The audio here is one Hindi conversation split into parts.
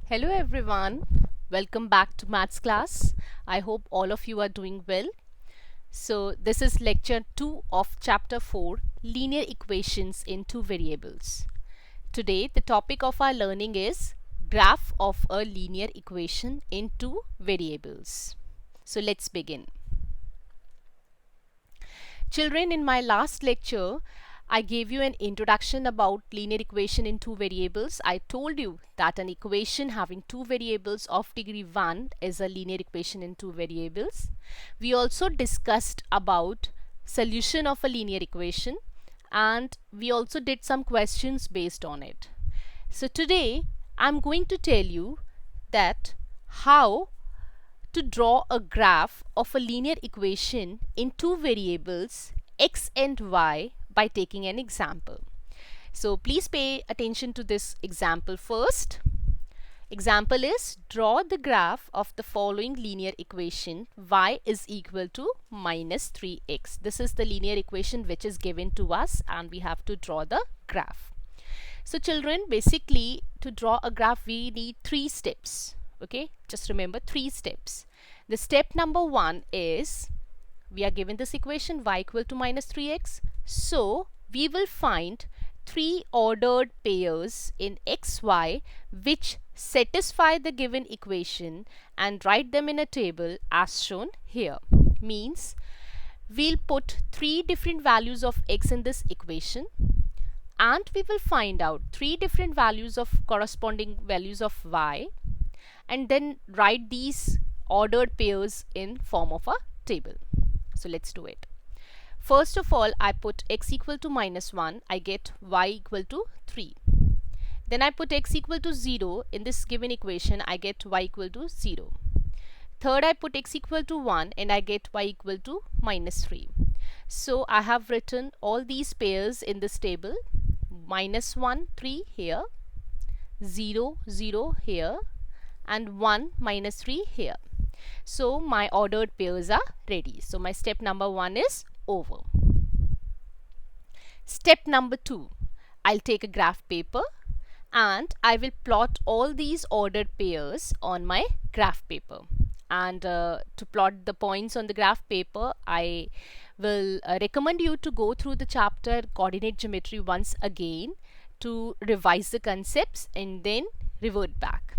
Hello everyone, welcome back to maths class. I hope all of you are doing well. So this is lecture 2 of chapter 4, linear equations in two variables. Today the topic of our learning is graph of a linear equation in two variables. So let's begin. Children, in my last lecture, I gave you an introduction about linear equation in two variables. I told you that an equation having two variables of degree 1 is a linear equation in two variables. We also discussed about solution of a linear equation, and we also did some questions based on it. So today I'm going to tell you that how to draw a graph of a linear equation in two variables x and y by taking an example. So please pay attention to this example first. Example is, draw the graph of the following linear equation y is equal to minus 3x. This is the linear equation which is given to us and we have to draw the graph. So children, basically to draw a graph we need three steps. Okay, just remember three steps. The step number 1 is, we are given this equation y equal to minus 3x. So we will find three ordered pairs in xy which satisfy the given equation and write them in a table as shown here. Means we'll put three different values of x in this equation and we will find out three different values of corresponding values of y and then write these ordered pairs in form of a table. So let's do it. First of all, I put x equal to minus 1, I get y equal to 3. Then I put x equal to 0 in this given equation, I get y equal to 0. Third, I put x equal to 1 and I get y equal to minus 3. So I have written all these pairs in this table, minus 1, 3 here, 0, 0 here, and 1 minus 3 here. So my ordered pairs are ready. So my step number 1 is over. Step number 2, I'll take a graph paper and I will plot all these ordered pairs on my graph paper. And to plot the points on the graph paper, I will recommend you to go through the chapter coordinate geometry once again to revise the concepts and then revert back.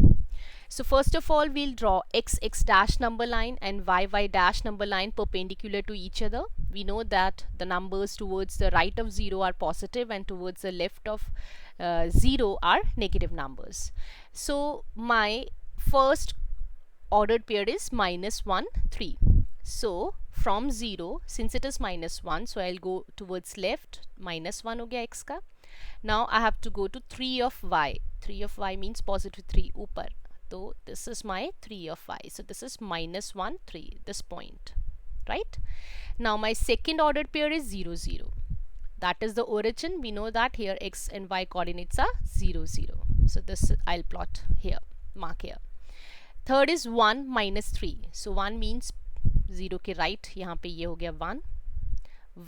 So first of all, we'll draw x dash number line and y dash number line perpendicular to each other. We know that the numbers towards the right of 0 are positive and towards the left of 0 are negative numbers. So my first ordered pair is minus 1, 3. So from 0, since it is minus 1, so I'll go towards left, minus 1 ho gaya x ka. Now I have to go to 3 of y. 3 of y means positive 3 upar. So this is my 3 of y. So this is minus 1, 3, this point, right? Now my second ordered pair is 0, 0. That is the origin. We know that here x and y coordinates are 0, 0. So this I'll plot here, mark here. Third is 1 minus 3. So 1 means 0 के right, यहाँ पे ये हो गया 1.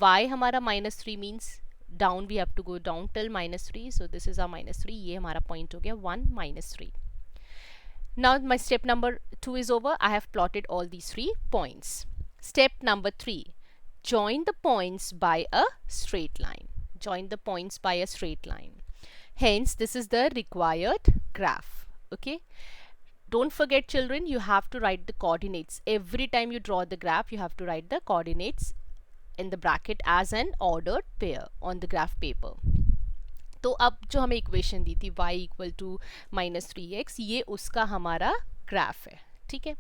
y हमारा minus 3 means down, we have to go down till minus 3. So this is our minus 3. ये हमारा point हो गया 1 minus 3. Now my step number 2 is over. I have plotted all these 3 points. Step number 3, join the points by a straight line. Join the points by a straight line. Hence this is the required graph. Okay. Don't forget children, you have to write the coordinates. Every time you draw the graph, you have to write the coordinates in the bracket as an ordered pair on the graph paper. तो अब जो हमें इक्वेशन दी थी y equal to minus 3x, ये उसका हमारा ग्राफ है. ठीक है,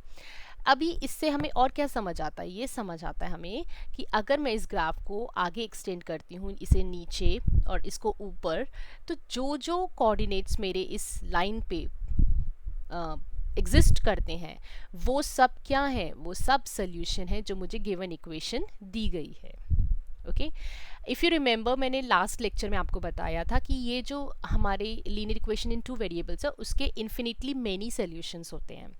अभी इससे हमें और क्या समझ आता है? ये समझ आता है हमें कि अगर मैं इस ग्राफ को आगे एक्सटेंड करती हूँ, इसे नीचे और इसको ऊपर, तो जो जो कोऑर्डिनेट्स मेरे इस लाइन पे एग्जिस्ट करते हैं वो सब क्या है? वो सब सोल्यूशन है जो मुझे गिवन इक्वेशन दी गई है. ओके, इफ़ यू रिमेंबर, मैंने लास्ट लेक्चर में आपको बताया था कि ये जो हमारे linear equation in two variables है उसके इन्फिनिटली मेनी सोल्यूशंस होते हैं,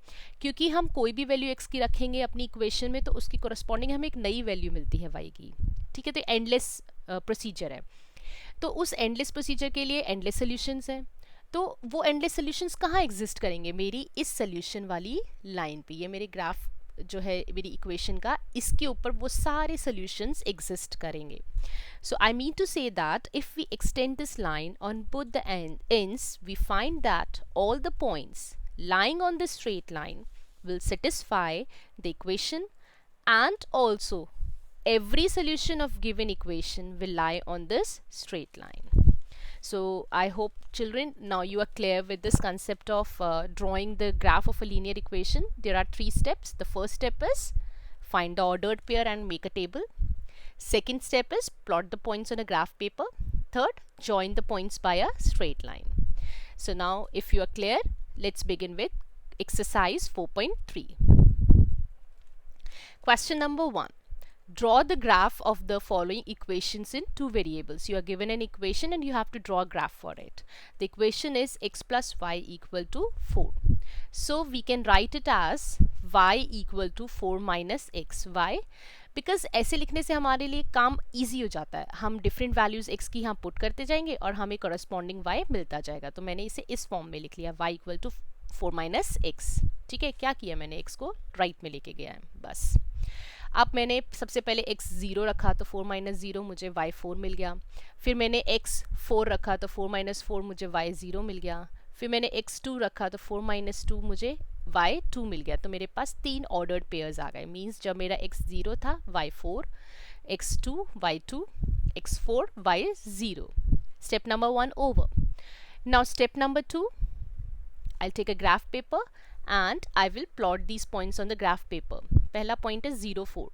क्योंकि हम कोई भी वैल्यू x की रखेंगे अपनी इक्वेशन में तो उसकी कोरस्पॉन्डिंग हमें एक नई वैल्यू मिलती है y की. ठीक है, तो एंडलेस प्रोसीजर है. तो उस एंडलेस प्रोसीजर के लिए एंडलेस सोल्यूशंस हैं. तो वो एंडलेस सॉल्यूशंस कहाँ एग्जिस्ट करेंगे? मेरी इस सॉल्यूशन वाली लाइन पे, ये मेरे ग्राफ जो है मेरी इक्वेशन का, इसके ऊपर वो सारे सॉल्यूशंस एग्जिस्ट करेंगे. So I mean to say that if we extend this line on both the ends, we find that all the points lying on this straight line will satisfy the equation, and also every solution of given equation will lie on this straight line. So I hope children now you are clear with this concept of drawing the graph of a linear equation. There are 3 steps. The first step is find the ordered pair and make a table. Second step is plot the points on a graph paper. Third, join the points by a straight line. So now if you are clear, let's begin with exercise 4.3. Question number 1. Draw the graph of the following equations in 2 variables. You are given an equation and you have to draw a graph for it. The equation is x plus y equal to 4. So we can write it as y equal to 4 minus x. Why? Because ऐसे लिखने से हमारे लिए काम easy हो जाता है. हम different values x की यहाँ put करते जाएंगे और हमें corresponding y मिलता जाएगा. तो मैंने इसे इस फॉर्म में लिख लिया, y equal to 4 minus x. ठीक है, क्या किया मैंने, x को right में लेके गया है बस. अब मैंने सबसे पहले x 0 रखा तो 4 माइनस 0 मुझे y 4 मिल गया. फिर मैंने x 4 रखा तो 4 माइनस 4 मुझे y 0 मिल गया. फिर मैंने x 2 रखा तो 4 माइनस 2 मुझे y 2 मिल गया. तो मेरे पास 3 ऑर्डर्ड पेयर्स आ गए. मीन्स जब मेरा x 0 था y 4, x 2 y 2, x 4 y 0. Step number 1 over. Now step number 2, I'll take a graph paper and I will plot these points on the graph paper. पहला पॉइंट है 0 4.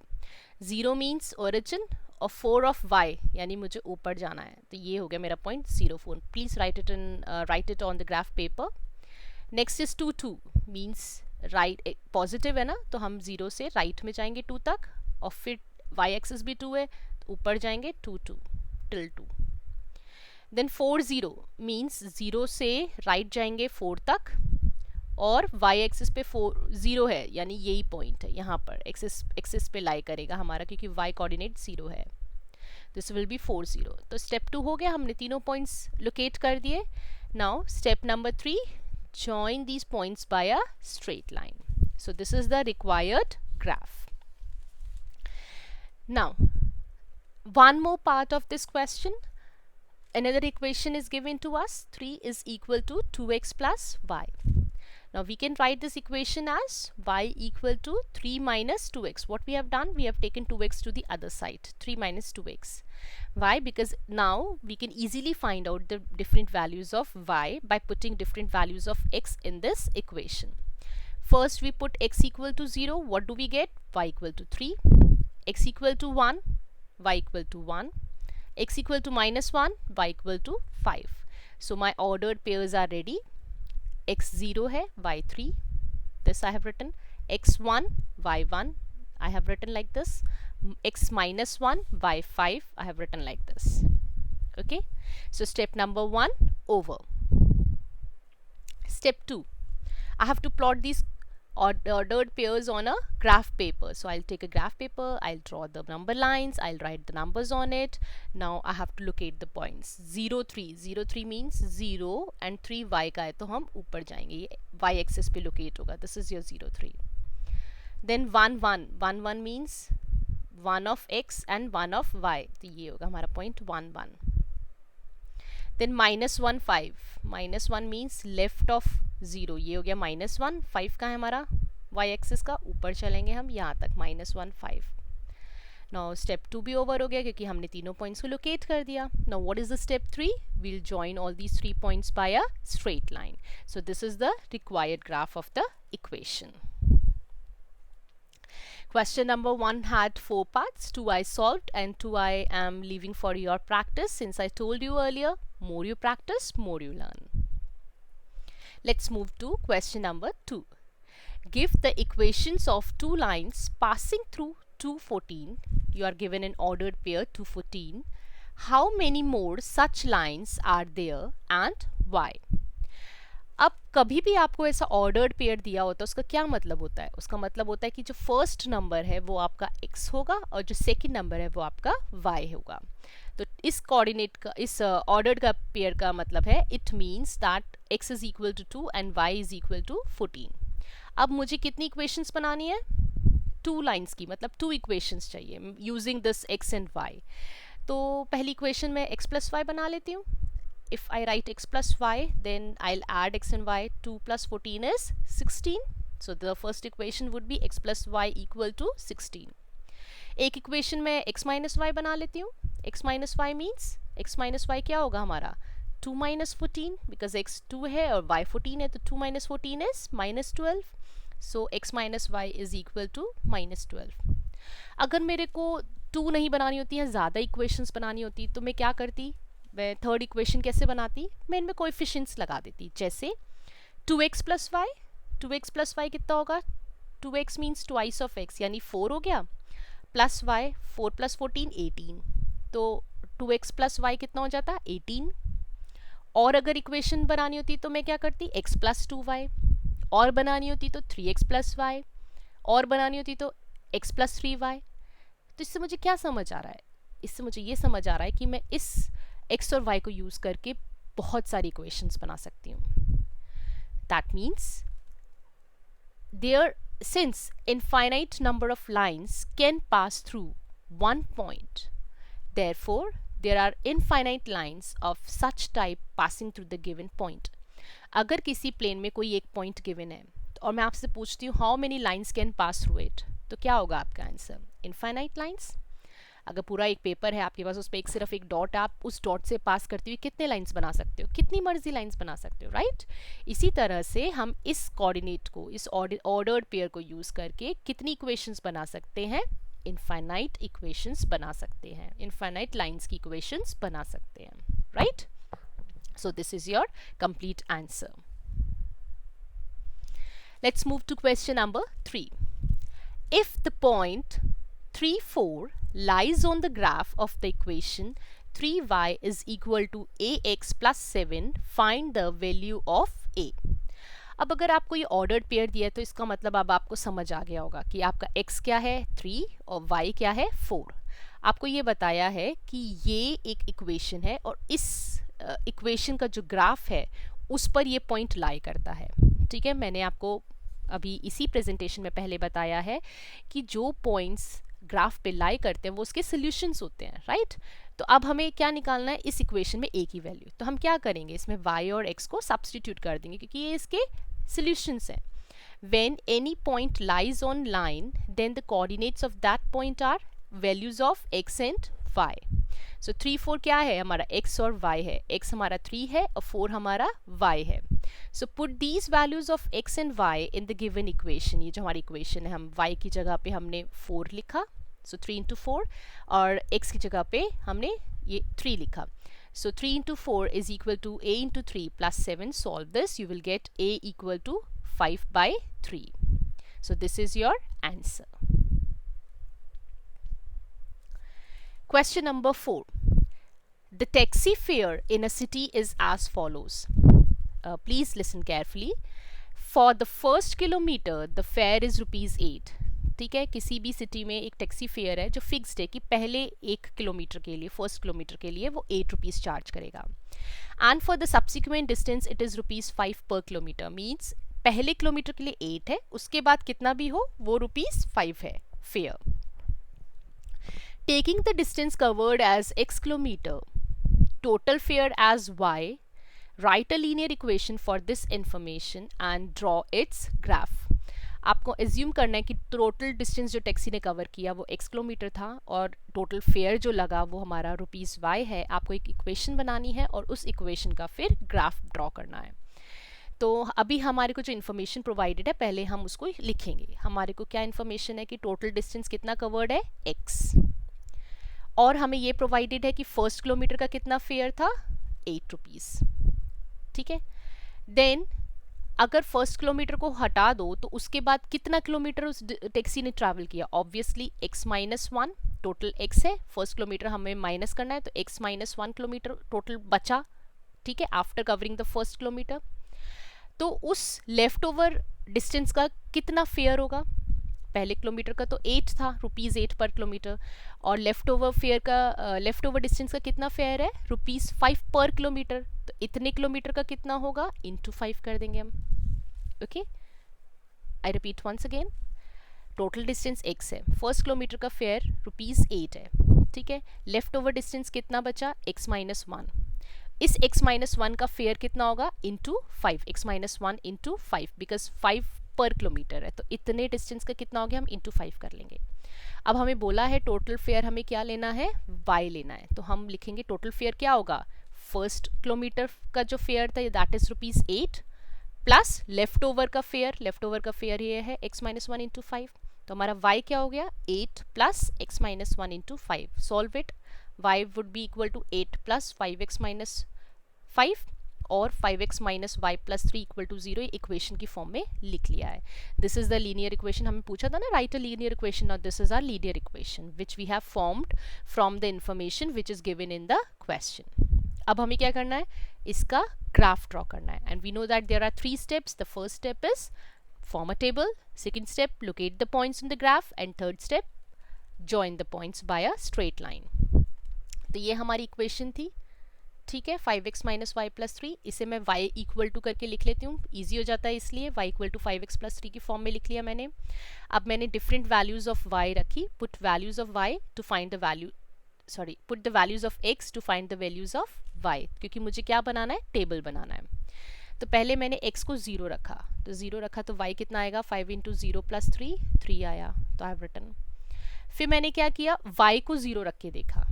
0 मीन्स ओरिजिन और 4 ऑफ y यानी मुझे ऊपर जाना है. तो ये हो गया मेरा point 0 4. Please right it on the graph paper. Next is 2 2 means right positive है ना, तो हम 0 से राइट में जाएंगे 2 तक, और फिर y एक्सिस भी 2 है तो ऊपर जाएंगे 2 2 टिल 2. देन 4 0 मीन्स 0 से राइट जाएंगे 4 तक, और y एक्सिस पे 4 0 है यानी यही पॉइंट है यहाँ पर एक्सिस पे लाई करेगा हमारा, क्योंकि y कोऑर्डिनेट 0 है. This will be 4 0. तो स्टेप 2 हो गया, हमने तीनों पॉइंट्स लोकेट कर दिए. Now step number 3, join these points by a straight line. So this is the required graph. Now one more part of this question. Another equation is given to us. 3 is equal to 2x plus y. Now we can write this equation as y equal to 3 minus 2x. What we have done, we have taken 2x to the other side, 3 minus 2x. Why? Because now we can easily find out the different values of y by putting different values of x in this equation. First we put x equal to 0. What do we get? Y equal to 3. X equal to 1, y equal to 1. X equal to minus 1, y equal to 5. So my ordered pairs are ready. x0 है, y3, this I have written. x1 y1 I have written like this. x minus 1 y5 I have written like this. Okay, so step number 1 over. Step 2, I have to plot these ordered pairs on a graph paper. So I'll take a graph paper, I'll draw the number lines, I'll write the numbers on it. Now I have to locate the points. 0 3, 0 3 means 0 and 3 y का है तो हम ऊपर जाएंगे, ये y एक्सिस पे लोकेट होगा. This is your 0 3. Then 1 1, 1 1 means 1 of x and 1 of y, तो ये होगा हमारा point 1 1. Then minus 1 5, minus 1 means left of 0, ये हो गया minus 1. 5 का है हमारा y एक्सिस का, ऊपर चलेंगे हम यहाँ तक minus 1 5. Now step 2 भी ओवर हो गया क्योंकि हमने तीनों पॉइंट्स को लोकेट कर दिया. Now what is the step 3? We'll join all these 3 points by a straight line. So this is the required graph of the equation. Question number 1 had 4 parts. 2 I solved and 2 I am leaving for your practice. Since I told you earlier, more you practice, more you learn. Let's move to question number 2. Give the equations of 2 lines passing through 214. You are given an ordered pair 214. How many more such lines are there and why? अब कभी भी आपको ऐसा ऑर्डर्ड पेयर दिया होता है उसका क्या मतलब होता है? उसका मतलब होता है कि जो फर्स्ट नंबर है वो आपका x होगा और जो सेकंड नंबर है वो आपका y होगा. तो इस कोऑर्डिनेट का, इस ऑर्डर्ड का पेयर का मतलब है, it means that x is equal to 2 and y is equal to 14. अब मुझे कितनी इक्वेशंस बनानी है? 2 लाइन्स की, मतलब 2 इक्वेशंस चाहिए using this x and y. तो पहली इक्वेशन में x प्लस वाई बना लेती हूँ. If I write x plus y, then I'll add x and y. 2 plus 14 is 16. So the first equation would be x plus y equal to 16. एक इक्वेशन में x minus y बना लेती हूँ. x minus y means x minus y क्या होगा हमारा? 2 minus 14, because x 2 है और y 14 है, तो 2 minus 14 is minus 12. So x minus y is equal to minus 12. अगर मेरे को 2 नहीं बनानी होती है, ज़्यादा इक्वेशंस बनानी होती, तो मैं क्या करती? मैं थर्ड इक्वेशन कैसे बनाती? मैं इनमें कोएफिशिएंट्स लगा देती. जैसे 2x plus Y. 2x plus Y कितना होगा? 2x means twice of x, यानी 4 हो गया, प्लस वाई 4 प्लस 14 18. तो 2x प्लस वाई कितना हो जाता? 18. और अगर इक्वेशन बनानी होती तो मैं क्या करती? x plus 2y. और बनानी होती तो 3x प्लस वाई. और बनानी होती तो x प्लस 3y. तो इससे मुझे क्या समझ आ रहा है? इससे मुझे ये समझ आ रहा है कि मैं इस x और y को यूज़ करके बहुत सारी इक्वेशंस बना सकती हूँ. That means there since infinite number of lines can pass through one point, therefore there are infinite lines of such type passing through the given point. अगर किसी प्लेन में कोई एक पॉइंट गिवन है और मैं आपसे पूछती हूँ how many lines can pass through it, तो क्या होगा आपका आंसर? Infinite lines. अगर पूरा एक पेपर है आपके पास, उस पर सिर्फ एक डॉट, आप उस डॉट से पास करते हुए कितने लाइंस बना सकते हो? कितनी मर्जी लाइंस बना सकते हो, राइट? इसी तरह से हम इस कोऑर्डिनेट को, इस ऑर्डर्ड पेयर को यूज़ करके कितनी इक्वेशंस बना सकते हैं? इनफाइनाइट इक्वेशंस बना सकते हैं, इनफाइनाइट लाइंस की इक्वेशंस बना सकते हैं, right? So this is your complete answer. Let's move to question number 3. If the point 3, 4 lies on the graph of the equation 3y is equal to ax plus 7, find the value of a. अब अगर आपको ये ऑर्डर्ड पेयर दिया है तो इसका मतलब अब आपको समझ आ गया होगा कि आपका x क्या है 3 और y क्या है 4. आपको ये बताया है कि ये एक इक्वेशन है और इस इक्वेशन का जो ग्राफ है उस पर ये पॉइंट लाई करता है. ठीक है, मैंने आपको अभी इसी प्रेजेंटेशन में पहले बताया है कि जो पॉइंट्स ग्राफ पे लाई करते हैं वो उसके सॉल्यूशंस होते हैं, राइट? तो अब हमें क्या निकालना है? इस इक्वेशन में a की वैल्यू. तो हम क्या करेंगे? इसमें y और x को सब्स्टिट्यूट कर देंगे क्योंकि ये इसके सॉल्यूशंस हैं. When any point lies on line then the coordinates of that point are values of x and y. So 3, 4 क्या है? हमारा x और y है. x हमारा 3 है और 4 हमारा y है. So put these values of x and y in the given equation. ये जो हमारी इक्वेशन है, हम y की जगह पे हमने 4 लिखा, सो 3 इंटू 4, और x की जगह पे हमने ये 3 लिखा. So 3 into 4 is equal to a into 3 plus 7. Solve this, you will get a equal to 5/3. So this is your answer. Question number 4. The taxi fare in a city is as follows. Please listen carefully. For the first kilometer, the fare is ₹8. ठीक है, किसी भी सिटी में एक टैक्सी फेयर है जो फिक्स्ड है कि पहले 1 किलोमीटर के लिए, फर्स्ट किलोमीटर के लिए वो ₹8 चार्ज करेगा. And for the subsequent distance it is ₹5 पर किलोमीटर. मीन्स पहले किलोमीटर के लिए 8 है, उसके बाद कितना भी हो वो ₹5 है fair. Taking the distance covered as x kilometer, total fare as y, write a linear equation for this information and draw its graph. आपको एज्यूम करना है कि टोटल डिस्टेंस जो टैक्सी ने कवर किया वो x किलोमीटर था और टोटल फेयर जो लगा वो हमारा ₹y है. आपको एक इक्वेशन बनानी है और उस इक्वेशन का फिर ग्राफ ड्रॉ करना है. तो अभी हमारे को जो इन्फॉर्मेशन प्रोवाइडेड है पहले हम उसको लिखेंगे. हमारे को क्या इन्फॉर्मेशन है कि टोटल डिस्टेंस कितना कवर्ड है? x. और हमें ये प्रोवाइडेड है कि फर्स्ट किलोमीटर का कितना फेयर था? ₹8. ठीक है, देन अगर फर्स्ट किलोमीटर को हटा दो तो उसके बाद कितना किलोमीटर उस टैक्सी ने ट्रैवल किया? ऑब्वियसली x-1, टोटल x है, फर्स्ट किलोमीटर हमें माइनस करना है तो x-1 किलोमीटर टोटल बचा. ठीक है, after covering the first kilometre. तो उस लेफ्ट ओवर डिस्टेंस का कितना फेयर होगा? पहले किलोमीटर का तो 8 था, ₹8 पर किलोमीटर, और लेफ्ट ओवर फेयर का लेफ्ट ओवर डिस्टेंस का कितना फेयर है, ₹5 पर किलोमीटर, तो इतने किलोमीटर का कितना होगा, इंटू 5 कर देंगे हम। Okay, I repeat once again, total distance x है, फर्स्ट किलोमीटर का फेयर ₹8 है, ठीक है, लेफ्ट ओवर डिस्टेंस कितना बचा, x-1, इस x-1 का फेयर कितना होगा, इंटू 5, x-1 इंटू 5, बिकॉज 5 पर किलोमीटर है, तो इतने डिस्टेंस का कितना हो गया, हम इंटू 5 कर लेंगे। अब हमें बोला है टोटल फेयर हमें क्या लेना है, y लेना है, तो हम लिखेंगे टोटल फेयर क्या होगा, फर्स्ट किलोमीटर का जो फेयर था that is ₹8 plus left over का फेयर ये है x-1 इंटू 5, तो हमारा y क्या हो गया, 8 plus x-1 into 5, solve it, y would be equal to 8 plus 5x minus 5 और 5x minus y plus 3 equal to 0 equation की फॉर्म में लिख लिया है। This is the linear equation, हमें पूछा था ना, राइट अ लीनियर इक्वेशन, और this is our linear equation which we have formed from the information which is given in the question. अब हमें क्या करना है, इसका ग्राफ ड्रॉ करना है, and we know that there are 3 steps. The first step is form a table, second step locate the points in the graph, and third step join the points by a straight line। तो ये हमारी इक्वेशन थी, ठीक है, 5x माइनस वाई प्लस 3, इसे मैं y इक्वल टू करके लिख लेती हूँ, ईजी हो जाता है इसलिए, y equal to 5x plus 3 की फॉर्म में लिख लिया मैंने। अब मैंने डिफरेंट वैल्यूज ऑफ y रखी, put values of y to find the value, sorry put the values of x to find the values of y, क्योंकि मुझे क्या बनाना है, टेबल बनाना है। तो पहले मैंने x को 0 रखा, तो 0 रखा तो y कितना आएगा, 5 इंटू 0 प्लस 3 आया, तो आई हैव रिटन। फिर मैंने क्या किया, y को 0 रख के देखा,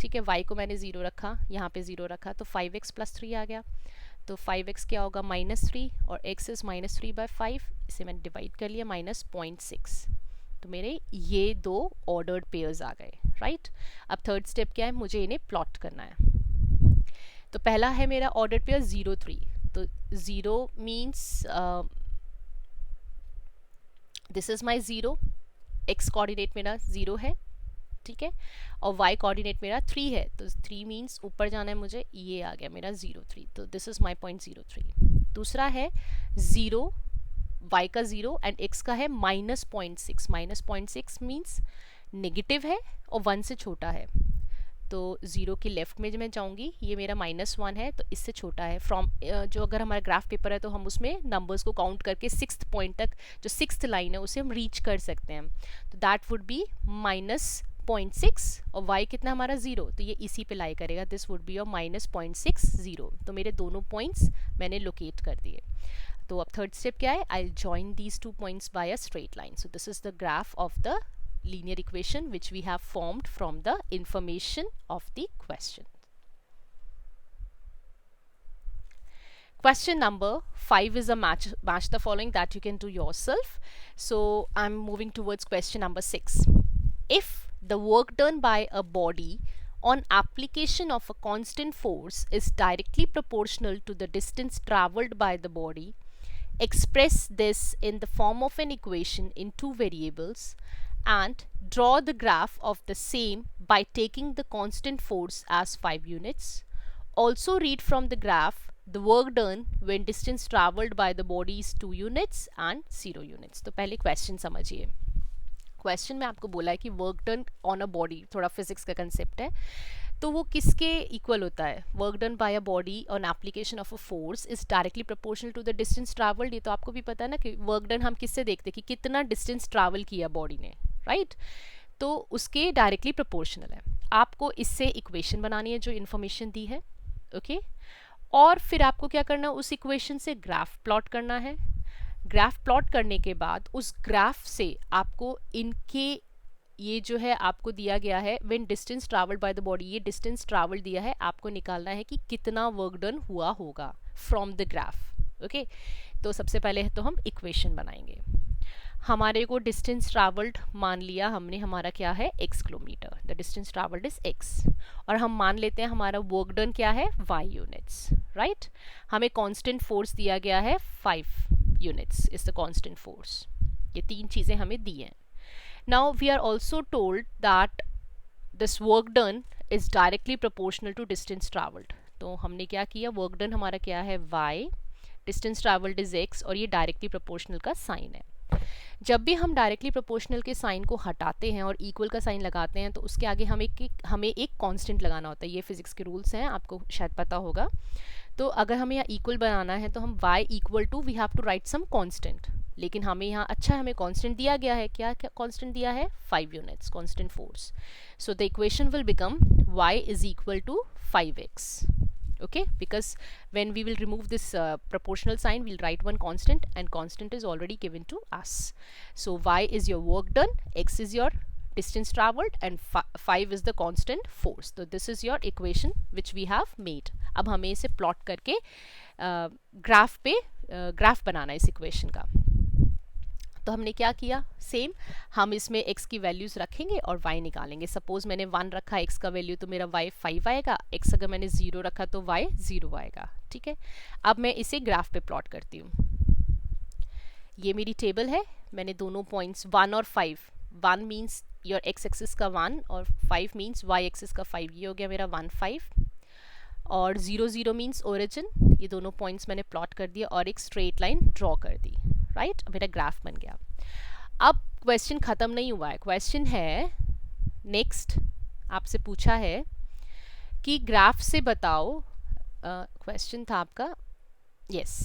ठीक है, y को मैंने 0 रखा, यहाँ पे 0 रखा, तो 5x प्लस 3 आ गया, तो 5x क्या होगा, -3, और x इज -3/5, इसे मैंने डिवाइड कर लिया, -0.6, तो मेरे ये 2 ऑर्डर्ड पेयर्स आ गए, राइट। अब थर्ड स्टेप क्या है, मुझे इन्हें प्लॉट करना है। तो पहला है मेरा ऑर्डर्ड पेयर 0, 3, तो 0 means this is my 0, x coordinate मेरा 0 है, ठीक है, और y कोऑर्डिनेट मेरा 3 है, तो 3 मीन्स ऊपर जाना है मुझे, ये आ गया मेरा 0, 3, तो दिस इज माई पॉइंट 0, 3। दूसरा है 0, y का 0 एंड x का है -0.6, -0.6 मीन्स नेगेटिव है और 1 से छोटा है, तो 0 की लेफ्ट में मैं जाऊंगी, ये मेरा -1 है, तो इससे छोटा है, फ्रॉम जो अगर हमारा ग्राफ पेपर है तो हम उसमें नंबर्स को काउंट करके 6th पॉइंट तक, जो 6th लाइन है उसे हम रीच कर सकते हैं, तो दैट वुड बी -0.6, और y कितना हमारा 0, तो ये इसी पे लाई करेगा, दिस वुड बी योर -0.60, तो मेरे दोनों पॉइंट्स मैंने लोकेट कर दिए। तो अब थर्ड स्टेप क्या है, I will join these 2 points by a straight line, so this is the graph of the linear equation which we have formed from the information of the question. Question number 5 is a match the following that you can do yourself. So I'm moving towards question number 6. If the work done by a body on application of a constant force is directly proportional to the distance traveled by the body, express this in the form of an equation in 2 variables and draw the graph of the same by taking the constant force as 5 units. Also read from the graph the work done when distance traveled by the body is 2 units and 0 units. तो पहले क्वेश्चन समझिए। क्वेश्चन में आपको बोला है कि work done on a body, थोड़ा फिजिक्स का कंसेप्ट है, तो वो किसके इक्वल होता है, work done by a body on application of a force is directly proportional to the distance travelled. ये तो आपको भी पता है ना कि वर्क डन हम किससे देखते हैं कि कितना डिस्टेंस ट्रैवल किया बॉडी ने, राइट, तो उसके डायरेक्टली प्रोपोर्शनल है। आपको इससे इक्वेशन बनानी है जो इन्फॉर्मेशन दी है, ओके, और फिर आपको क्या करना है, उस इक्वेशन से ग्राफ प्लॉट करना है। ग्राफ प्लॉट करने के बाद उस ग्राफ से आपको इनके ये जो है आपको दिया गया है when distance travelled by the body, ये डिस्टेंस ट्रैवल दिया है, आपको निकालना है कि कितना वर्क डन हुआ होगा फ्रॉम द ग्राफ, ओके। तो सबसे पहले तो हम इक्वेशन बनाएंगे। हमारे को डिस्टेंस ट्रैवल्ड मान लिया हमने, हमारा क्या है, x kilometre, the distance travelled is x, और हम मान लेते हैं हमारा वर्क डन क्या है, y यूनिट्स, राइट। हमें कांस्टेंट फोर्स दिया गया है 5 units is the constant force, ये 3 चीज़ें हमें दी हैं। Now we are also told that this work done is directly proportional to distance travelled, तो हमने क्या किया, वर्क डन हमारा क्या है y, distance travelled is x, और ये डायरेक्टली प्रोपोर्शनल का साइन है। जब भी हम डायरेक्टली प्रोपोर्शनल के साइन को हटाते हैं और इक्वल का साइन लगाते हैं तो उसके आगे हमें एक कांस्टेंट लगाना होता है। ये फिजिक्स के रूल्स हैं, आपको शायद पता होगा। तो अगर हमें यहाँ इक्वल बनाना है तो हम y equal to we have to write some constant, लेकिन हमें यहाँ अच्छा हमें कांस्टेंट दिया गया है। क्या क्या कांस्टेंट दिया है? 5 units constant force. So the equation will become y is equal to 5x. Okay, because when we will remove this proportional sign, we'll write one constant, and constant is already given to us. So y is your work done, x is your distance traveled, and 5 is the constant force. So this is your equation which we have made. अब हमें इसे प्लॉट करके ग्राफ पे ग्राफ बनाना है इस इक्वेशन का। तो हमने क्या किया? सेम, हम इसमें x की वैल्यूज़ रखेंगे और y निकालेंगे। सपोज मैंने 1 रखा x का वैल्यू तो मेरा y 5 आएगा, x अगर मैंने 0 रखा तो y 0 आएगा। ठीक है, अब मैं इसे ग्राफ पे प्लॉट करती हूँ। ये मेरी टेबल है, मैंने दोनों पॉइंट्स 1 और 5, 1 मीन्स योर x एक्सिस का 1 और 5 मीन्स y एक्सिस का 5, ये हो गया मेरा 1 5, और 0 0 मीन्स ओरिजिन। ये दोनों पॉइंट्स मैंने प्लॉट कर दिया और एक स्ट्रेट लाइन ड्रॉ कर दी। राइट, मेरा ग्राफ बन गया। अब क्वेश्चन ख़त्म नहीं हुआ है, क्वेश्चन है नेक्स्ट। आपसे पूछा है कि ग्राफ से बताओ, क्वेश्चन था आपका, yes,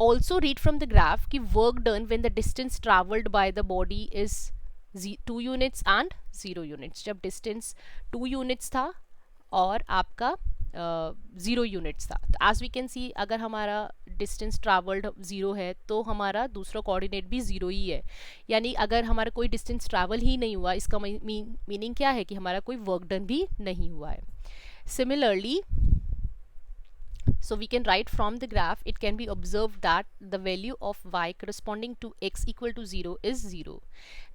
also read from the graph कि work done when the distance travelled by the body is 2 units and 0 units. जब डिस्टेंस 2 यूनिट्स था और आपका 0 यूनिट्स था। तो एज वी कैन सी, अगर हमारा डिस्टेंस ट्रैवल्ड 0 है तो हमारा दूसरा कोऑर्डिनेट भी 0 ही है। यानी अगर हमारा कोई डिस्टेंस ट्रैवल ही नहीं हुआ, इसका मीनिंग क्या है? कि हमारा कोई वर्क डन भी नहीं हुआ है। Similarly, so we can write from the graph, it can be observed that the value of y corresponding to x equal to 0 is 0.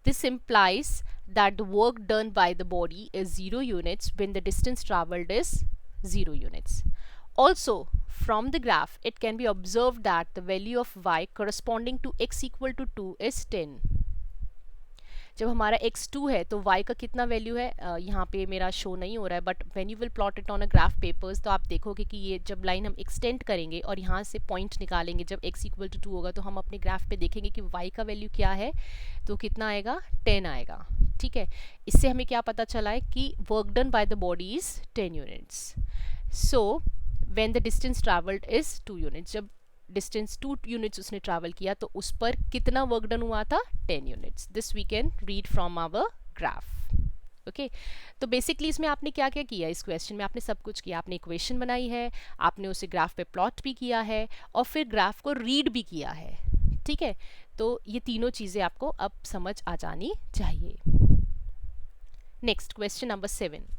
This implies that the work done by the body is 0 units when the distance traveled is 0 units. Also, from the graph, it can be observed that the value of y corresponding to x equal to 2 is 10. जब हमारा x2 है तो y का कितना वैल्यू है? यहाँ पे मेरा शो नहीं हो रहा है, but when you will plot it on a graph papers तो आप देखोगे कि ये जब लाइन हम एक्सटेंड करेंगे और यहाँ से पॉइंट निकालेंगे, जब x इक्वल टू 2 होगा तो हम अपने ग्राफ पे देखेंगे कि y का वैल्यू क्या है, तो कितना आएगा? 10 आएगा। ठीक है, इससे हमें क्या पता चला है कि work done bye the body is 10 units. So when the distance travelled is 2 units, जब डिस्टेंस 2 यूनिट्स उसने ट्रैवल किया तो उस पर कितना वर्क डन हुआ था? 10 units. This we can read from our graph. Okay, तो बेसिकली इसमें आपने क्या क्या किया? इस क्वेश्चन में आपने सब कुछ किया। आपने इक्वेशन बनाई है, आपने उसे ग्राफ पे प्लॉट भी किया है और फिर ग्राफ को रीड भी किया है। ठीक है, तो ये तीनों चीज़ें आपको अब समझ आ जानी चाहिए। Next, question number 7.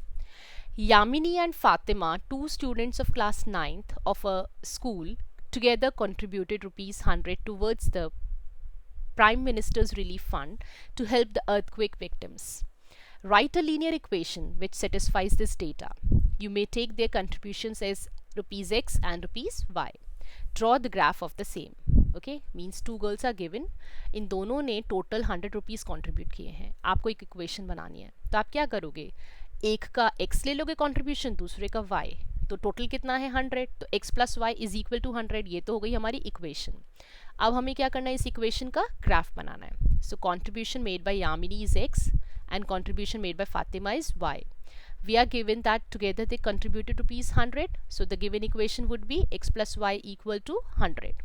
Yamini and Fatima, two students of class 9th of a school, together contributed rupees 100 towards the Prime Minister's Relief Fund to help the earthquake victims. Write a linear equation which satisfies this data. You may take their contributions as rupees x and rupees y. Draw the graph of the same. Okay, means two girls are given. इन दोनों ने टोटल 100 रुपीज़ कॉन्ट्रीब्यूट किए हैं। आपको एक इक्वेशन बनानी है, तो आप क्या करोगे? एक का x ले लोगे कॉन्ट्रीब्यूशन, दूसरे का y, तो टोटल कितना है? 100। तो x plus y is equal to 100। ये तो हो गई हमारी इक्वेशन। अब हमें क्या करना है? इस इक्वेशन का ग्राफ बनाना है। So contribution made by Yamini is x and contribution made by Fatima is y. We are given that together they contributed rupees 100. So the given equation would be x plus y equal to 100.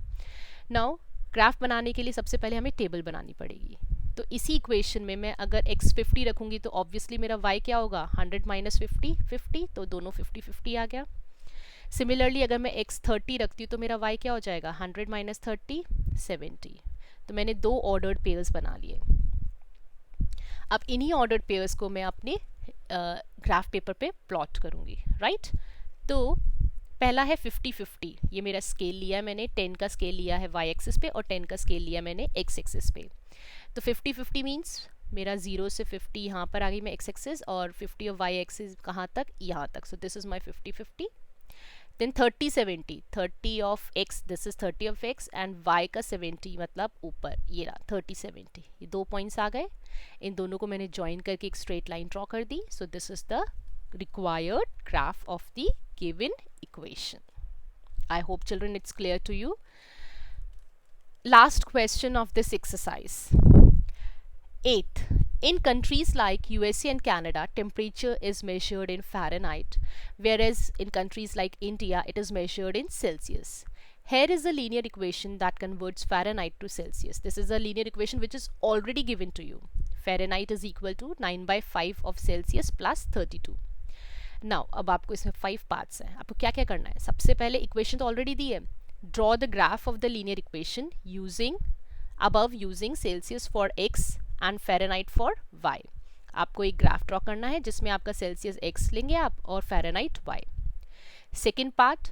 Now graph बनाने के लिए सबसे पहले हमें टेबल बनानी पड़ेगी। तो इसी इक्वेशन में मैं अगर x 50 रखूँगी तो ऑब्वियसली मेरा y क्या होगा? 100 माइनस 50 50, तो दोनों 50 50 आ गया। सिमिलरली अगर मैं x 30 रखती हूँ तो मेरा y क्या हो जाएगा? 100 माइनस 30 70। तो मैंने दो ऑर्डर्ड पेयर्स बना लिए। अब इन्हीं ऑर्डर्ड पेयर्स को मैं अपने ग्राफ पेपर पे प्लॉट करूँगी। राइट, तो पहला है 50 50। ये मेरा स्केल लिया है मैंने, 10 का स्केल लिया है y एक्सिस पे और 10 का स्केल लिया मैंने x एक्सिस पे। तो 50 50 मीन्स मेरा 0 से 50 यहाँ पर आ गई मैं x एक्सिस, और 50 ऑफ y एक्सिस कहाँ तक? यहाँ तक। So this is my 50 50। देन 30 70, 30 of x, this is 30 of x, and y का 70 मतलब ऊपर, ये रहा 30 70। ये दो पॉइंट्स आ गए, इन दोनों को मैंने ज्वाइन करके एक स्ट्रेट लाइन ड्रॉ कर दी। So this is the required graph of the given equation. I hope children it's clear to you. Last question of this exercise. Eighth, in countries like USA and Canada, temperature is measured in Fahrenheit, whereas in countries like India, it is measured in Celsius. Here is a linear equation that converts Fahrenheit to Celsius. This is a linear equation which is already given to you. Fahrenheit is equal to 9/5 of Celsius plus 32. Now अब आपको इसमें 5 पार्ट्स हैं. आपको क्या क्या करना है? सबसे पहले इक्वेशन तो ऑलरेडी दी है. Draw the graph of the linear equation using above using Celsius for x and Fahrenheit for y. आपको एक ग्राफ ड्रॉ करना है जिसमें आपका सेल्सियस x लेंगे आप और Fahrenheit y. Second part,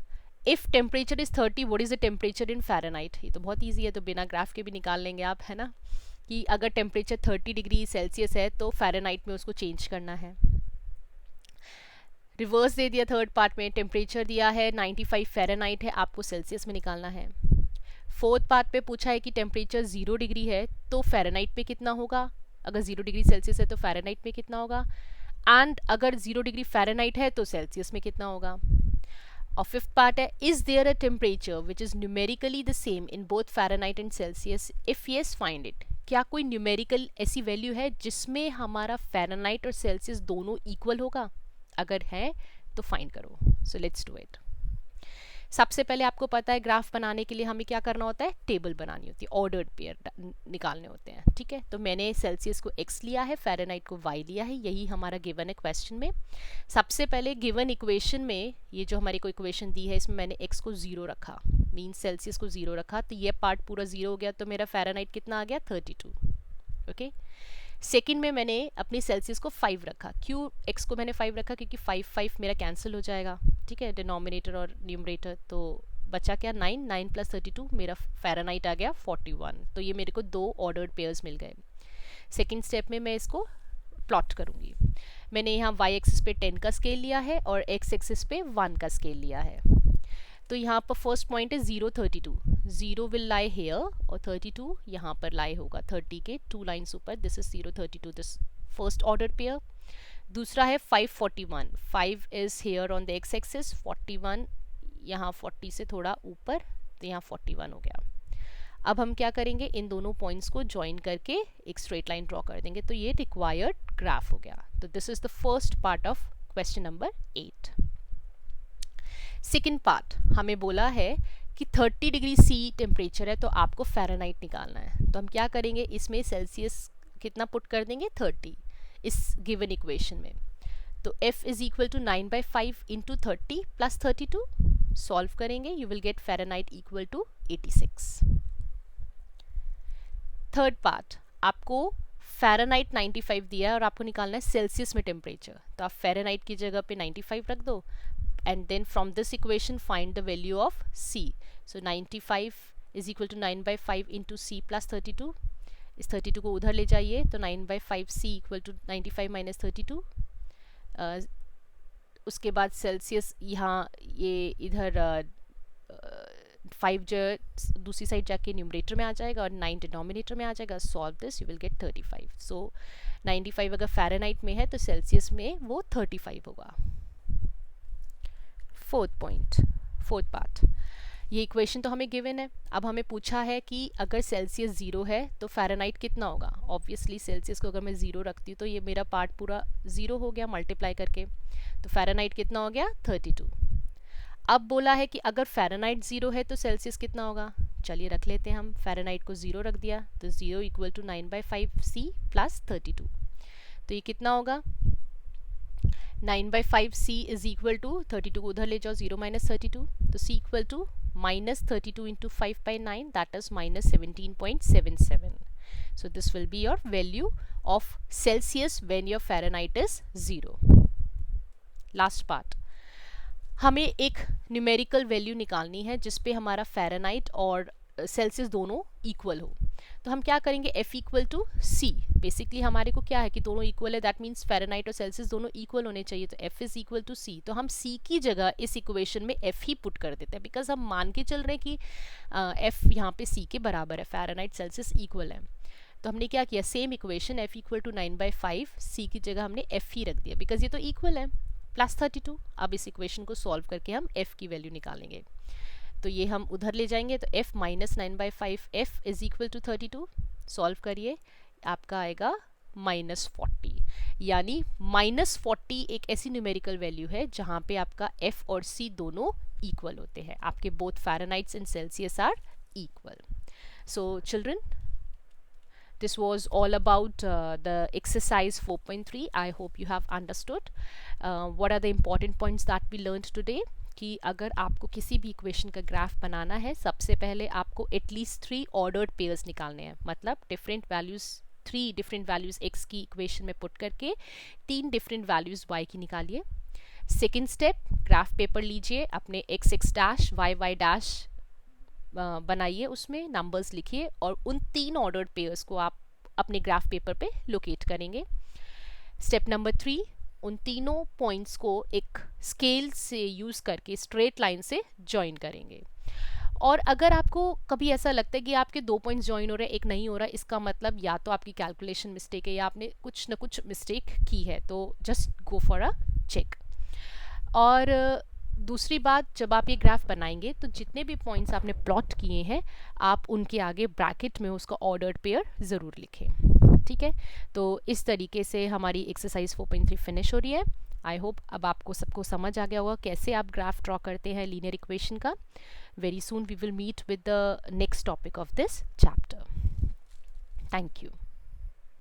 if temperature is 30 what is the temperature in Fahrenheit. ये तो बहुत ईजी है, तो बिना ग्राफ के भी निकाल लेंगे आप, है ना, कि अगर टेम्परेचर 30 डिग्री सेल्सियस है तो फ़ारेनहाइट में उसको चेंज करना है. रिवर्स दे दिया थर्ड पार्ट में, टेम्परेचर दिया है 95 फ़ारेनहाइट है, आपको सेल्सियस में निकालना है. फोर्थ पार्ट पे पूछा है कि टेम्परेचर 0 डिग्री है तो फ़ारेनहाइट पे कितना होगा, अगर 0 डिग्री सेल्सियस है तो फ़ारेनहाइट में कितना होगा, एंड अगर 0 डिग्री फ़ारेनहाइट है तो सेल्सियस में कितना होगा. और फिफ्थ पार्ट है, is there a temperature which is numerically the same in both Fahrenheit and Celsius, if yes find it. क्या कोई न्यूमेरिकल ऐसी वैल्यू है जिसमें हमारा फ़ारेनहाइट और सेल्सियस दोनों इक्वल होगा? अगर है तो फाइंड करो. So let's do it. सबसे पहले आपको पता है ग्राफ बनाने के लिए हमें क्या करना होता है, टेबल बनानी होती है, ऑर्डर्ड पेयर निकालने होते हैं. ठीक है, तो मैंने सेल्सियस को x लिया है, फ़ारेनहाइट को y लिया है, यही हमारा गिवन है क्वेश्चन में. सबसे पहले गिवन इक्वेशन में ये जो हमारी को इक्वेशन दी है इसमें मैंने x को 0 रखा, मीन सेल्सियस को 0 रखा, तो ये पार्ट पूरा 0 हो गया, तो मेरा फ़ारेनहाइट कितना आ गया 32. ओके. सेकेंड में मैंने अपनी सेल्सियस को 5 रखा. क्यों x को मैंने 5 रखा? क्योंकि 5 मेरा कैंसिल हो जाएगा. ठीक है, डिनोमिनेटर और न्यूमरेटर, तो बचा क्या 9 प्लस 32, मेरा फ़ारेनहाइट आ गया 41. तो ये मेरे को 2 ऑर्डर्ड पेयर्स मिल गए. सेकेंड स्टेप में मैं इसको प्लॉट करूँगी. मैंने यहाँ y एक्सिस पे 10 का स्केल लिया है और x एक्सिस पे 1 का स्केल लिया है. तो यहाँ पर फर्स्ट पॉइंट है 0 32, 0 विल लाई हेयर और 32 यहाँ पर लाई होगा 30 के 2 लाइन्स ऊपर. This is 0 32, this first order pair. दूसरा है 5 41, 5 is here on the x axis, 41 यहाँ 40 से थोड़ा ऊपर, तो यहाँ 41 हो गया. अब हम क्या करेंगे, इन दोनों पॉइंट्स को ज्वाइन करके एक स्ट्रेट लाइन ड्रॉ कर देंगे, तो ये रिक्वायर्ड ग्राफ हो गया. तो this is the first part of question number 8. Second part हमें बोला है कि 30 डिग्री सी टेम्परेचर है तो आपको फ़ारेनहाइट निकालना है. तो हम क्या करेंगे, इसमें सेल्सियस कितना पुट कर देंगे 30 इस गिवन इक्वेशन में. तो f is equal to 9/5 into 30 plus 32. Solve करेंगे, you will get Fahrenheit equal to 86. Third part, आपको फ़ारेनहाइट 95 दिया है और आपको निकालना है सेल्सियस में टेम्परेचर. तो आप फ़ारेनहाइट की जगह पे 95 रख दो, and then from this equation find the value of c. So 95 is equal to 9/5 into c plus 32. इस 32 को उधर ले जाइए, तो 9/5 c equal to 95 minus 32. उसके बाद सेल्सियस यहाँ ये इधर 5 जो दूसरी साइड जाके न्यूमरेटर में आ जाएगा और 9 डिनोमिनेटर में आ जाएगा. Solve this, you will gate 35. सो 95 अगर फ़ारेनहाइट में है तो सेल्सियस में वो 35 होगा. फोर्थ पार्ट, ये इक्वेशन तो हमें गिवन है. अब हमें पूछा है कि अगर सेल्सियस 0 है तो फ़ारेनहाइट कितना होगा. ऑब्वियसली सेल्सियस को अगर मैं 0 रखती हूँ तो ये मेरा पार्ट पूरा 0 हो गया मल्टीप्लाई करके, तो फ़ारेनहाइट कितना हो गया 32. अब बोला है कि अगर फ़ारेनहाइट 0 है तो सेल्सियस कितना होगा. चलिए रख लेते हैं हम, फ़ारेनहाइट को 0 रख दिया, तो 0 इक्वल टू 9/5 c प्लस 32. तो ये कितना होगा 9/5 c इज इक्वल टू 32 को उधर ले जाओ, 0 माइनस 32, तो c equal to minus 32 into 5/9, that is minus 17.77. So this will be your value of Celsius when your Fahrenheit is 0. Last part, हमें एक न्यूमेरिकल वैल्यू निकालनी है जिसपे हमारा फ़ारेनहाइट और सेल्सियस दोनों इक्वल हो. तो हम क्या करेंगे, f equal to c. Basically हमारे को क्या है कि दोनों इक्वल है, दैट मीन्स फ़ारेनहाइट और सेल्सियस दोनों इक्वल होने चाहिए. तो f is equal to c. तो हम c की जगह इस इक्वेशन में f ही पुट कर देते हैं, बिकॉज हम मान के चल रहे हैं कि f यहाँ पे c के बराबर है, फ़ारेनहाइट सेल्सियस इक्वल है. तो हमने क्या किया, same equation f equal to 9/5 c की जगह हमने f ही रख दिया, बिकॉज ये तो इक्वल है, प्लस 32. अब इस इक्वेशन को सॉल्व करके हम f की वैल्यू निकालेंगे. तो ये हम उधर ले जाएंगे, तो f minus 9/5 f is equal to 32. Solve करिए, आपका आएगा -40, यानी -40 एक ऐसी न्यूमेरिकल वैल्यू है जहाँ पे आपका F और C दोनों इक्वल होते हैं, आपके both Fahrenheits and Celsius are equal. So children, this was all about the exercise 4.3. I hope you have understood what are the important points that we learned today. कि अगर आपको किसी भी इक्वेशन का ग्राफ बनाना है, सबसे पहले आपको एटलीस्ट 3 ऑर्डर्ड पेयर्स निकालने हैं, मतलब different values 3 different values x की इक्वेशन में पुट करके 3 डिफरेंट वैल्यूज़ y की निकालिए. सेकेंड स्टेप, ग्राफ पेपर लीजिए, अपने x डैश y डैश बनाइए, उसमें नंबर्स लिखिए और उन 3 ऑर्डर्ड पेयर्स को आप अपने ग्राफ पेपर पे लोकेट करेंगे. स्टेप नंबर 3, उन तीनों पॉइंट्स को एक स्केल से यूज़ करके स्ट्रेट लाइन से ज्वाइन करेंगे. और अगर आपको कभी ऐसा लगता है कि आपके 2 पॉइंट्स ज्वाइन हो रहे हैं, एक नहीं हो रहा, इसका मतलब या तो आपकी कैलकुलेशन मिस्टेक है या आपने कुछ ना कुछ मिस्टेक की है, तो just go for a check. और दूसरी बात, जब आप ये ग्राफ बनाएंगे तो जितने भी पॉइंट्स आपने प्लॉट किए हैं, आप उनके आगे ब्रैकेट में उसका ऑर्डर्ड पेयर ज़रूर लिखें. ठीक है, तो इस तरीके से हमारी एक्सरसाइज 4.3 फिनिश हो रही है. आई होप अब आपको सबको समझ आ गया होगा कैसे आप ग्राफ ड्रॉ करते हैं लीनियर इक्वेशन का. Very soon we will meet with the next topic of this chapter. Thank you.